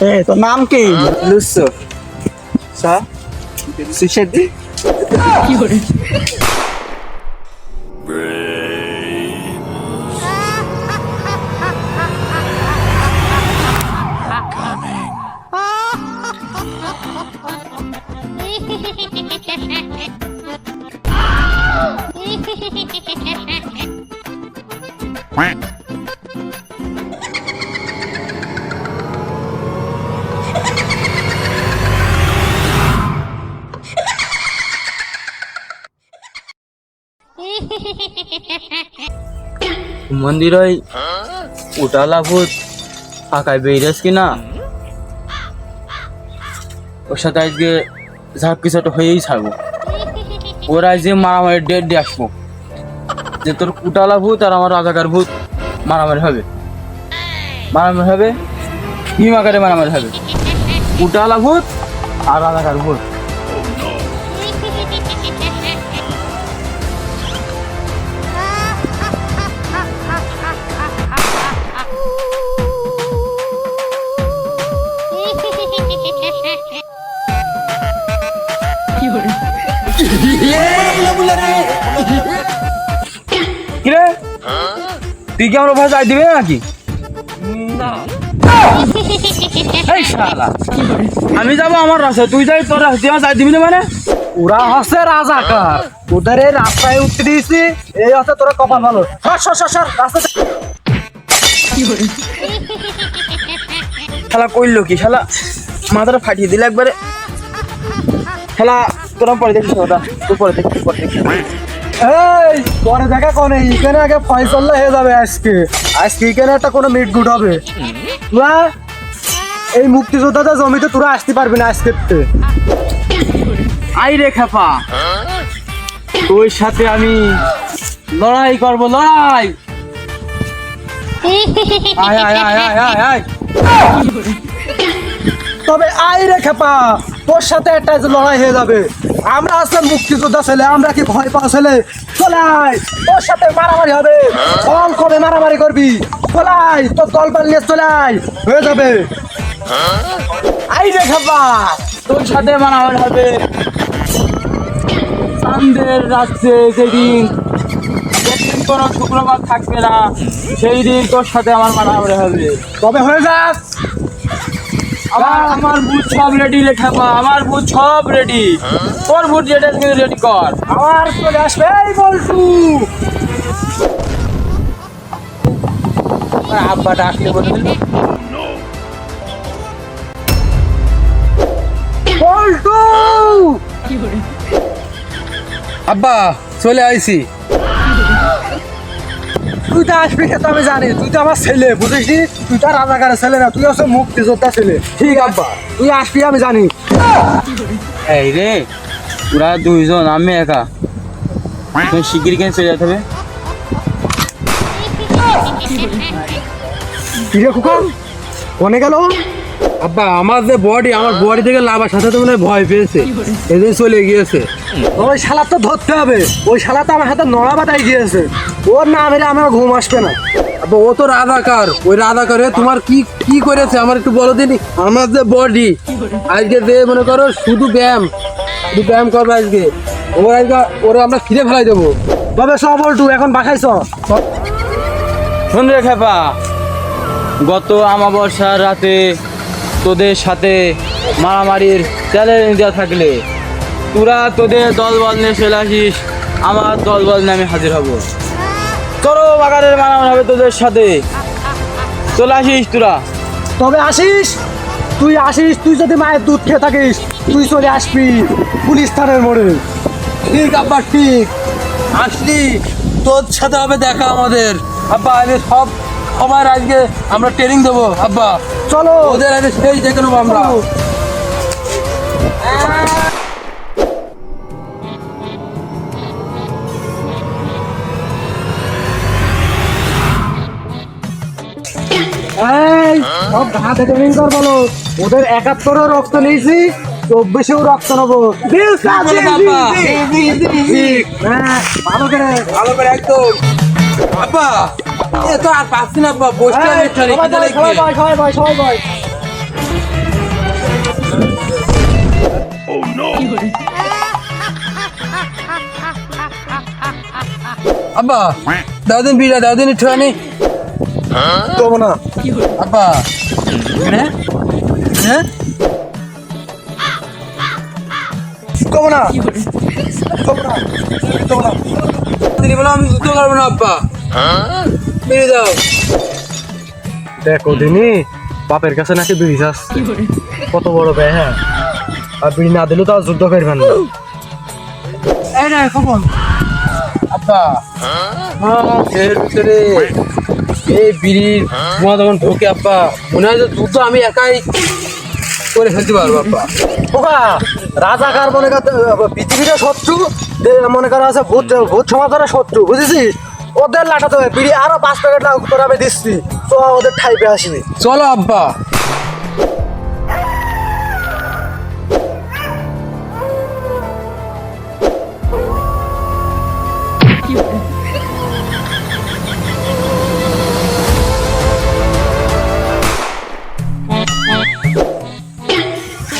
তোর নাম কি? লুসো সা সুশেদি কি করে? মন্দির ওই উটালা ভূত আকায় বেরিয়েছ কিনা ওর সাথে আজকে যা কিছু একটা হয়েই ছাড়বো। ওরা আজকে মারামারি ডেট দিয়ে আসবো যে তোর উটালা ভূত আর আমার রাজাকার ভূত মারামারি হবে। মারামারি হবে ভীম আকারে মারামারি হবে। উটালা ভূত আর রাজাকার ভূত। কিরে তুই কি আমার ভাই যাই দিবে নাকি? এই শালা আমি যাবো আমার রাস্তায়, তুই যাই তোর রাস্তায় আমার যাই দিবি না মানে? ওরা হচ্ছে রাজাকার, ওদের এই রাস্তায় উঠতে দিয়েছি, এই হচ্ছে তোরা কপাল ভালো। সর সর সর রাস্তা। শালা কইলো কি শালা মাথাটা ফাটিয়ে দিলে একবারে। শালা তোরা পরে দেখিস ওটা, তুই পরে দেখিস পরে দেখিস। এই পরে দেখা কোনে এখানে আগে ফয়সাল্লা হয়ে যাবে। আজকে আজকে এখানে একটা কোনো মিট গুড হবে। তোরা এই মুক্তিযোদ্ধাদের জমিতে তোরা আসতে পারবি না আজকে। আই রে খেপা তোর সাথে আমি লড়াই করবো, লড়াই। আয় আয় আয় আয় আয় আয়। তবে আই রে খেপা, তোর সাথে একটা যে লড়াই হয়ে যাবে। আমরা আসলাম মুক্তিযোদ্ধা ছেলে, আমরা কি ভয় পাওয়া ছেলে? চলাই তোর সাথে মারামারি হবে। দল কবে মারামারি করবি? চলাই তোর দল পাল নিয়ে চলাই হয়ে যাবে। আই রে খেপা তোর সাথে মারামারি হবে চাঁদের রাত্রে, যেদিন কোনো শুক্রবার থাকবে না সেই দিন তোর সাথে আমার মারামারি হবে। তবে হয়ে যাস। আমার বুথ সব রেডি রে খেপা, আমার বুথ সব রেডি। তোর বুথ রেডি কর। আমার চলে আসবে এই বলটু। আব্বা ডাকলে বলে দিল বলটু। আব্বা চলে আইছি। তুই তো আসবি তো আমি জানি, তুই তো আমার ছেলে বুঝিস। তুই তো রাজাকারের ছেলে না, তুই হচ্ছে মুক্তিযোদ্ধা ছেলে। ঠিক আব্বা, তুই আসবি আমি জানি। এই রে ওরা দুইজন, আমি একা। শিগগিরি কেন চলে যেতে হবে? কিরে খুকন কোনে গেল? আব্বা আমার যে বডি, আমার বডি থেকে লাভার সাথে তো মনে হয় ভয় পেয়েছে, এদিন চলে গিয়েছে। ওই শালা তো ধরতে হবে। ওই শালা তো আমার হাতে নড়া বাটাই গিয়েছে। ওর না মেরে আমার ঘুম আসবে না। আব্বা ও তো রাধাকার, ওই রাধাকারে তোমার কি কি করেছে আমার একটু বলো দিনি। আমার যে বডি আজকে যে মনে করো শুধু ব্যায়াম করবে আজকে। ওর আজকে ওরা আমরা ফিরে ফেলাই দেবো। তবে সব বলটু এখন বাসায় চ। শোন রে খেপা, গত আমাবস্যার রাতে তোদের সাথে মারামারির চ্যালেঞ্জ দেওয়া থাকলে তোরা তোদের দলবল নিয়ে চলে আসিস, আমার দলবল নিয়ে আমি হাজির হব। চলো বাগানের মারামারি হবে তোদের সাথে, চলে আসিস তোরা। তবে আসিস, তুই যদি মায়ের দুধ খেয়ে থাকিস তুই চলে আসবি পুলিশ থানার মোড়ে। ঠিক আব্বা ঠিক, আসলি তোর সাথে হবে দেখা আমাদের। আব্বা আমি সবার আজকে আমরা ট্রেনিং দেবো আব্বা। চলো ওদের আগে সেই দেখে নেবো আমরা। এই সব হাতে ট্রেনিং কর বলো। ওদের 71 রক্ত নিয়েছি, 24 রক্ত নেবো। হ্যাঁ, ভালো করে একদম আব্বা এ তো আর পাচ্ছি না আব্বা, বসতে সবাই বয়, সবাই বয়, সবাই বয়, সবাই বয়। আব্বা দাও দিন বিড়া দাও দিন একটু আনি দেবো না। আব্বা হ্যাঁ হ্যাঁ দেবো না। দিদি বলো আমি জুতো করবো না আব্বা বিড়ি দাও দেখো দিনি বাপের কাছে নাকি বিড়ি যাচ্ছে, কত বড় ব্যয়। হ্যাঁ, আর বিড়ি না দিলে তো আর যুদ্ধ করবেন না। এই না খবর আব্বা এর ভিতরে এই বিড়ির ধোঁয়া যখন ঢোকে আব্বা মনে হয় যে যুদ্ধ আমি একাই করে ফেলতে পারবো আব্বা ওকা রাজাকার মনে কর পৃথিবীটা শত্রু, মনে করা আছে ভূত ভূত সমাজের শত্রু, বুঝেছিস? ওদের লাটাতে হবে বিড়ি, আরো 5 প্যাকেট করে আমি দিচ্ছি, তো ওদের ঠাইপে আসবে। চলো আব্বা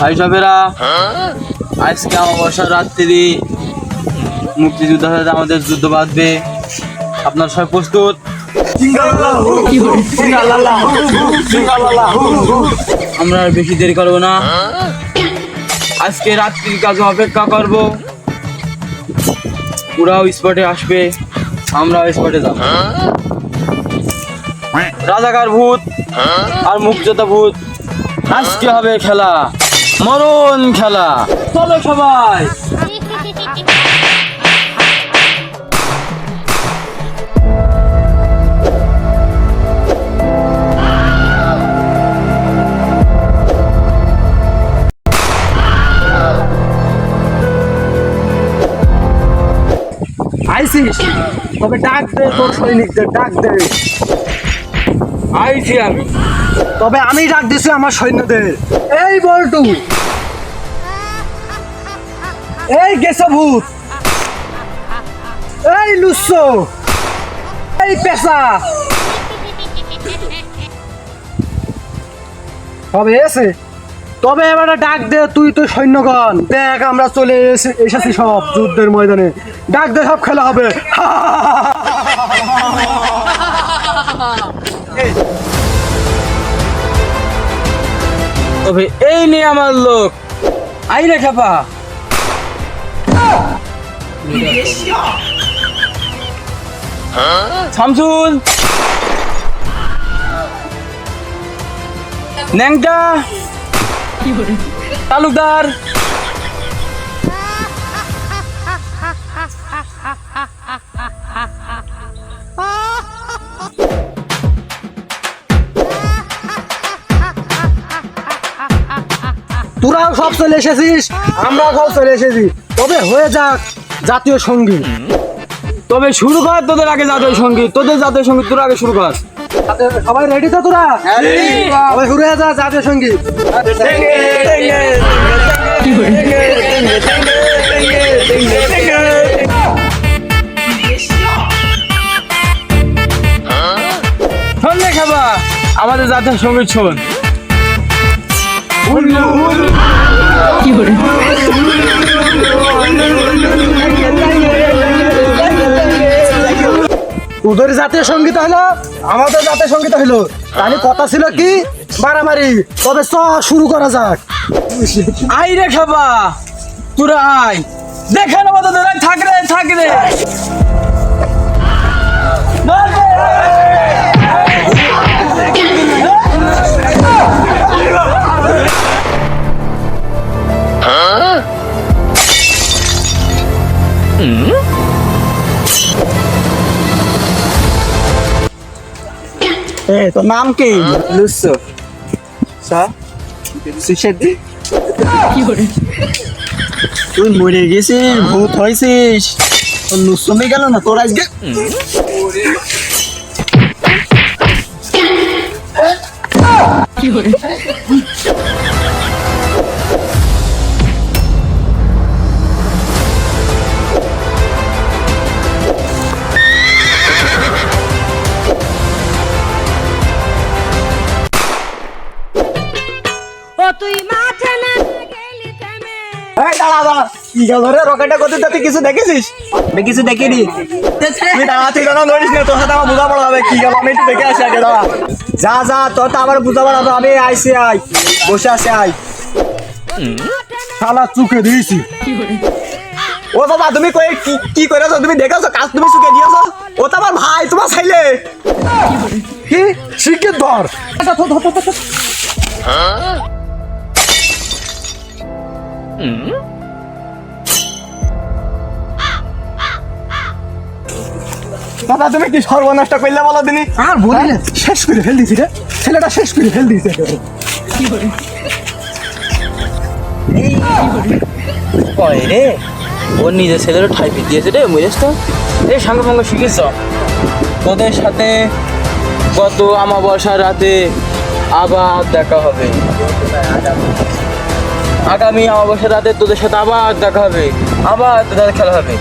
ভাই সাহেবেরা, আজকে অমাবস্যার রাত্রি মুক্তিযোদ্ধার সাথে আমাদের যুদ্ধ বাঁধবে। আপনার সবাই প্রস্তুত? আমরা আর বেশি দেরি করবো না, আজকে রাত্রির কাজে অপেক্ষা করব। ওরাও স্পটে আসবে, আমরাও স্পটে যাব। রাজাকার ভূত আর মুক্তিযোদ্ধা ভূত, আজকে হবে খেলা, মরণ খেলা। চলো সবাই। আইসিস, তবে ডাক দে তোর সৈনিকদের, ডাক দে। আইছি আমি। তবে আমি ডাক দিছি আমার সৈন্যদের। এই বল্টু, এই গেছে ভূত, এই লুচ্ছো, এই পেশা, হবে এসে। তবে এবারে ডাক দে তুই তো সৈন্যগণ, দেখ আমরা চলে এসেছি সব যুদ্ধের ময়দানে, ডাক দে, সব খেলা হবে। তবে এই নিয়ে আমার লোক আই রে খেপা। শামসুল, ন্যাংটা, তালুকদার, তোরাও সব চলে এসেছিস, আমরাও সব চলে এসেছি। তবে হয়ে যাক জাতীয় সঙ্গীত। তবে শুরু কর তোদের আগে জাতীয় সঙ্গীত, তোদের জাতীয় সঙ্গীত তোর আগে শুরু কর। সবাই রেডি তো তোরা? সবাই শুরু হয়ে যা জাতীয় সঙ্গীত। শোন রে খেপা, আমাদের জাতীয় সঙ্গীত শোন। তোদের জাতীয় সঙ্গীত হলো, আমাদের জাতীয় সঙ্গীত হলো, তাহলে কথা ছিল কি মারামারি। তবে চ শুরু করা যাক। আই রে খেপা, তোরা আয়, দেখে নেবো তোদের। থাক রে, থাক রে। তোর নাম কি? লুচ্ছো। তুই মরে গেছিস, ভূত হয়েছিস, লুসমি গেল না তোর আজকে। ও তুই মাঠে না দাদা কি গেল রে রকেটটা করতে তুই কিছু দেখেছিস? আমি কিছু দেখিনি। তুই দাঁড়া, তুই দাঁড়া, নড়িস না, তোর সাথে আমার বোঝা পড়া হবে কি গেল। আমি একটু দেখে আসি আগে, দাঁড়া। যা যা, তোর তো আমার বোঝা পড়া হবে। আমি আইসি, আই বসে আছি, আই শালা চুকে দিয়েছি। ও বাবা, তুমি কই কি করেছো? তুমি দেখেছো কাজ তুমি চুকে দিয়েছো? ও তো আমার ভাই, তোমার ছেলে। কি শিখে ধর। দাদা তুমি কি সর্বনষ্ট করলে বলো দিনি? আর বলি না, শেষ করে ফেল দিছি রে, ছেলেটা শেষ করে ফেল দিয়েছে। কয় রে ওর নিজের ছেলেরও ঠাইপি দিয়েছে রে বুঝেছ তো। এই সঙ্গে সঙ্গে শিখেছ তোদের সাথে গত আমাবস্যার রাতে আবার দেখা হবে। আগামী আমাবস্যার রাতে তোদের সাথে আবার দেখা হবে, আবার তোদের খেলা হবে।